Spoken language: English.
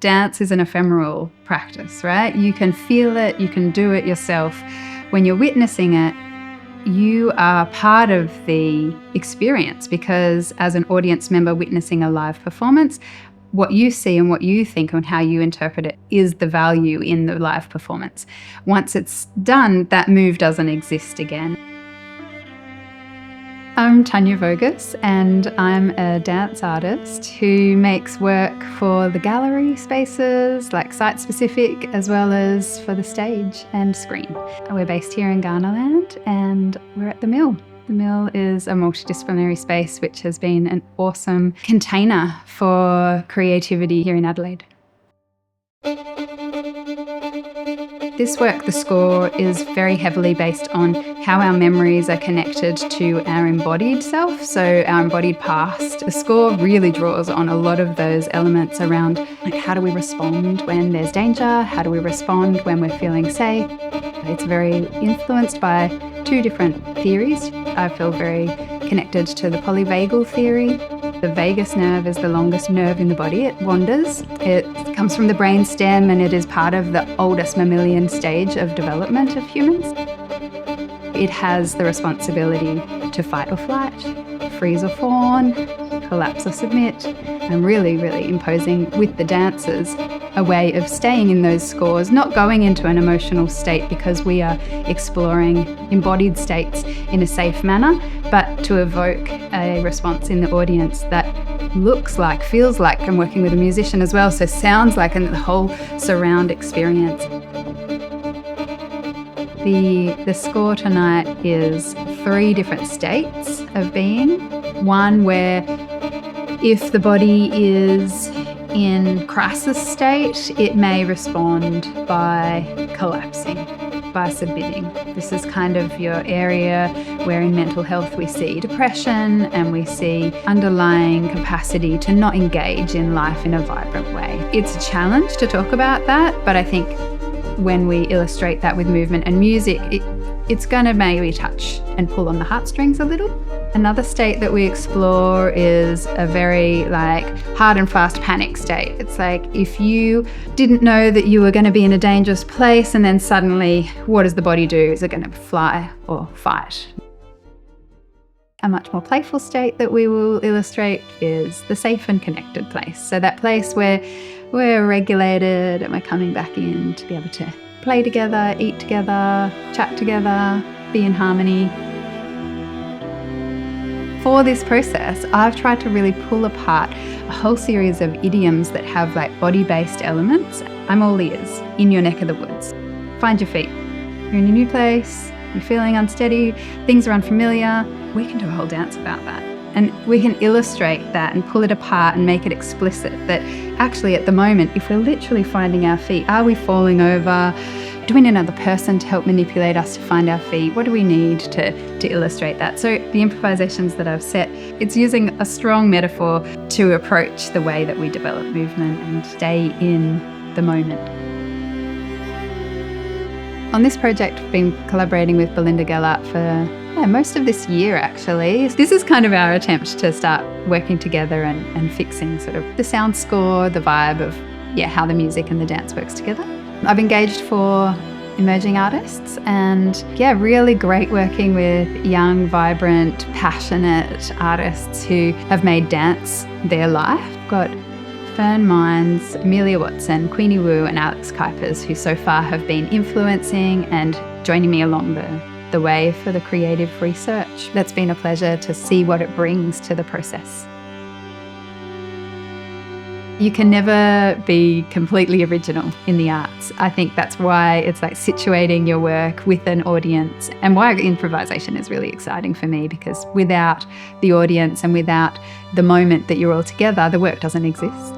Dance is an ephemeral practice, right? You can feel it, you can do it yourself. When you're witnessing it, you are part of the experience, because as an audience member witnessing a live performance, what you see and what you think and how you interpret it is the value in the live performance. Once it's done, that move doesn't exist again. I'm Tanya Voges, and I'm a dance artist who makes work for the gallery spaces, like site-specific, as well as for the stage and screen. We're based here in Ghanaland, and we're at The Mill. The Mill is a multidisciplinary space which has been an awesome container for creativity here in Adelaide. This work, the score, is very heavily based on how our memories are connected to our embodied self, so our embodied past. The score really draws on a lot of those elements around, like, how do we respond when there's danger? How do we respond when we're feeling safe? It's very influenced by two different theories. I feel very connected to the polyvagal theory. The vagus nerve is the longest nerve in the body. It wanders. It comes from the brainstem, and it is part of the oldest mammalian stage of development of humans. It has the responsibility to fight or flight, freeze or fawn, collapse or submit, and really, really imposing with the dancers a way of staying in those scores, not going into an emotional state because we are exploring embodied states in a safe manner, but to evoke a response in the audience that looks like, feels like, I'm working with a musician as well, so sounds like, and the whole surround experience. The score tonight is 3 different states of being. One where if the body is in crisis state, it may respond by collapsing, by submitting. This is kind of your area where in mental health we see depression and we see underlying capacity to not engage in life in a vibrant way. It's a challenge to talk about that, but I think when we illustrate that with movement and music, it's going to maybe touch and pull on the heartstrings a little. Another state that we explore is a very hard and fast panic state. It's like if you didn't know that you were going to be in a dangerous place, and then suddenly, what does the body do? Is it going to fly or fight? A much more playful state that we will illustrate is the safe and connected place. So that place where we're regulated and we're coming back in to be able to play together, eat together, chat together, be in harmony. For this process, I've tried to really pull apart a whole series of idioms that have body-based elements. I'm all ears, in your neck of the woods. Find your feet. You're in a new place, you're feeling unsteady, things are unfamiliar. We can do a whole dance about that. And we can illustrate that and pull it apart and make it explicit that actually at the moment, if we're literally finding our feet, are we falling over? Do we need another person to help manipulate us to find our feet? What do we need to illustrate that? So the improvisations that I've set, it's using a strong metaphor to approach the way that we develop movement and stay in the moment. On this project, I've been collaborating with Belinda Gellert for most of this year, actually. This is kind of our attempt to start working together and fixing sort of the sound score, the vibe of how the music and the dance works together. I've engaged for emerging artists, and really great working with young, vibrant, passionate artists who have made dance their life. I've got Fern Mines, Amelia Watson, Queenie Wu and Alex Kuipers, who so far have been influencing and joining me along the way for the creative research. That's been a pleasure to see what it brings to the process. You can never be completely original in the arts. I think that's why it's situating your work with an audience, and why improvisation is really exciting for me, because without the audience and without the moment that you're all together, the work doesn't exist.